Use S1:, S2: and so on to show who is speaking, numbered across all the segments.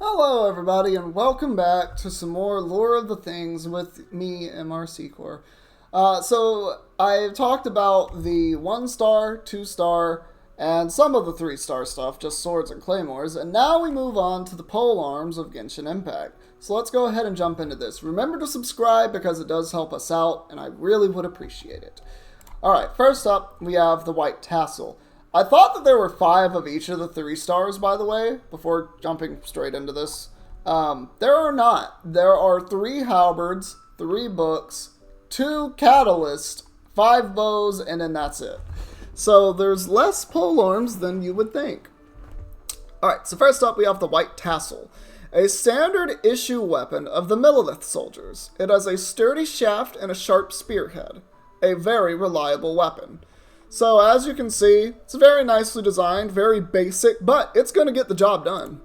S1: Hello, everybody, and welcome back to some more Lore of the Things with me, MRC Core. So, I've talked about the 1-star, 2-star, and some of the 3-star stuff, just swords and claymores, and now we move on to the polearms of Genshin Impact. So let's go ahead and jump into this. Remember to subscribe because it does help us out, and I really would appreciate it. Alright, first up, we have the white tassel. I thought that there were 5 of each of the 3 stars, by the way, before jumping straight into this. There are not. There are 3 halberds, 3 books, 2 catalysts, 5 bows, and then that's it. So there's less polearms than you would think. Alright, so first up we have the white tassel. A standard issue weapon of the Millelith soldiers. It has a sturdy shaft and a sharp spearhead. A very reliable weapon. So as you can see, it's very nicely designed, very basic, but it's going to get the job done.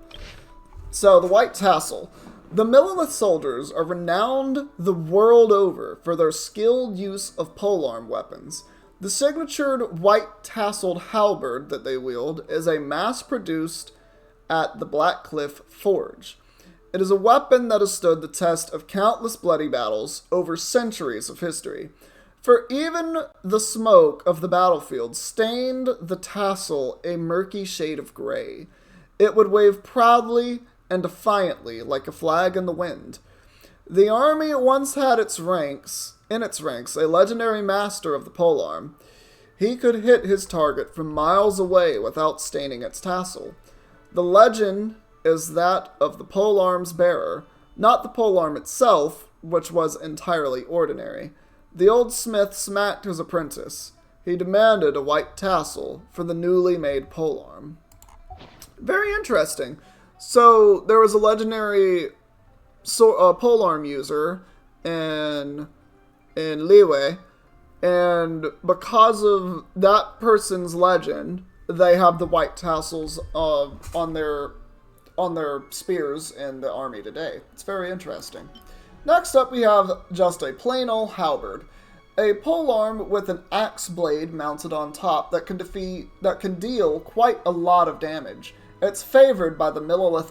S1: So the white tassel. The Millelith soldiers are renowned the world over for their skilled use of polearm weapons. The signatured white tasseled halberd that they wield is a mass-produced at the Black Cliff Forge. It is a weapon that has stood the test of countless bloody battles over centuries of history. For even the smoke of the battlefield stained the tassel a murky shade of gray. It would wave proudly and defiantly like a flag in the wind. The army once had in its ranks a legendary master of the polearm. He could hit his target from miles away without staining its tassel. The legend is that of the polearm's bearer, not the polearm itself, which was entirely ordinary. The old smith smacked his apprentice. He demanded a white tassel for the newly made polearm. Very interesting. So there was a legendary polearm user in Liyue, and because of that person's legend, they have the white tassels on their spears in the army today. It's very interesting. Next up we have just a plain old halberd. A polearm with an axe blade mounted on top that can deal quite a lot of damage. It's favored by the Millelith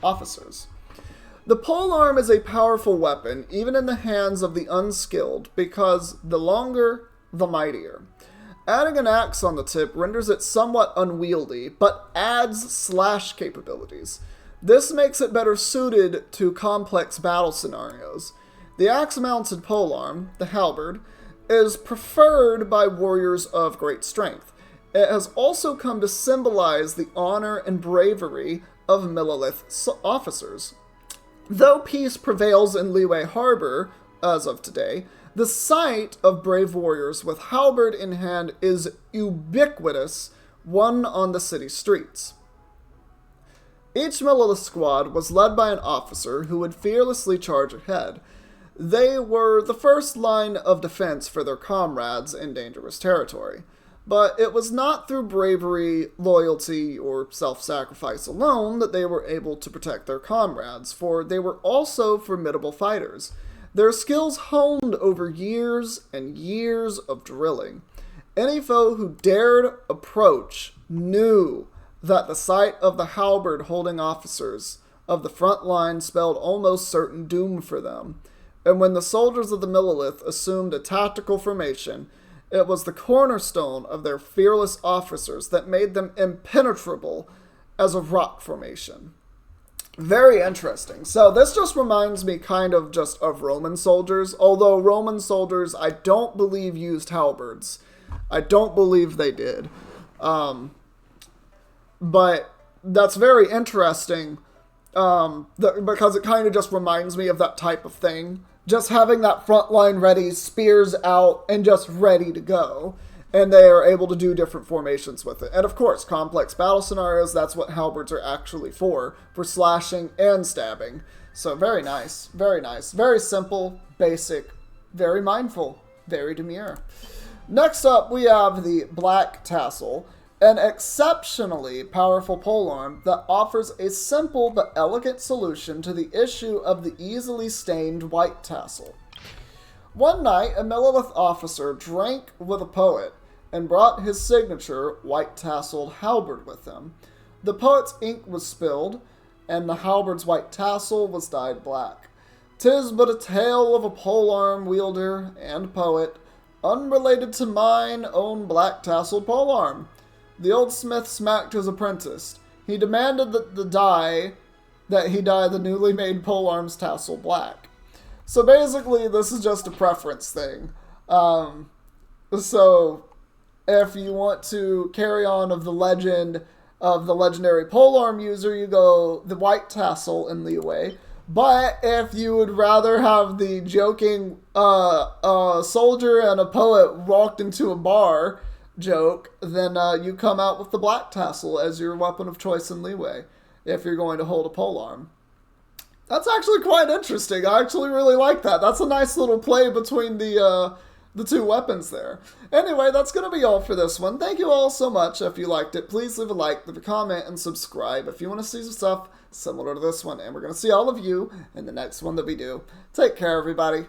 S1: officers. The polearm is a powerful weapon, even in the hands of the unskilled, because the longer, the mightier. Adding an axe on the tip renders it somewhat unwieldy, but adds slash capabilities. This makes it better suited to complex battle scenarios. The axe-mounted polearm, the halberd, is preferred by warriors of great strength. It has also come to symbolize the honor and bravery of Millelith officers. Though peace prevails in Liyue Harbor, as of today, the sight of brave warriors with halberd in hand is ubiquitous, one on the city streets. Each Millelith squad was led by an officer who would fearlessly charge ahead. They were the first line of defense for their comrades in dangerous territory. But it was not through bravery, loyalty, or self-sacrifice alone that they were able to protect their comrades, for they were also formidable fighters. Their skills honed over years and years of drilling. Any foe who dared approach knew that the sight of the halberd holding officers of the front line spelled almost certain doom for them. And when the soldiers of the Millelith assumed a tactical formation, it was the cornerstone of their fearless officers that made them impenetrable as a rock formation. Very interesting. So this just reminds me kind of just of Roman soldiers, although Roman soldiers I don't believe used halberds. I don't believe they did. But that's very interesting because it kind of just reminds me of that type of thing. Just having that front line ready, spears out, and just ready to go. And they are able to do different formations with it. And of course, complex battle scenarios, that's what halberds are actually for slashing and stabbing. So very nice, very nice. Very simple, basic, very mindful, very demure. Next up, we have the black tassel. An exceptionally powerful polearm that offers a simple but elegant solution to the issue of the easily stained white tassel. One night, a Millelith officer drank with a poet and brought his signature white-tasseled halberd with him. The poet's ink was spilled, and the halberd's white tassel was dyed black. 'Tis but a tale of a polearm wielder and poet, unrelated to mine own black-tasseled polearm. The old smith smacked his apprentice. He demanded that he dye the newly made polearm's tassel black. So basically, this is just a preference thing. So if you want to carry on of the legend of the legendary polearm user, you go the white tassel in Liyue. But if you would rather have the joking soldier and a poet walked into a bar joke, then you come out with the black tassel as your weapon of choice in Liyue if you're going to hold a polearm. That's actually quite interesting. I actually really like that. That's a nice little play between the two weapons there. Anyway, that's going to be all for this one. Thank you all so much. If you liked it, please leave a like, leave a comment, and subscribe if you want to see some stuff similar to this one. And we're going to see all of you in the next one that we do. Take care, everybody.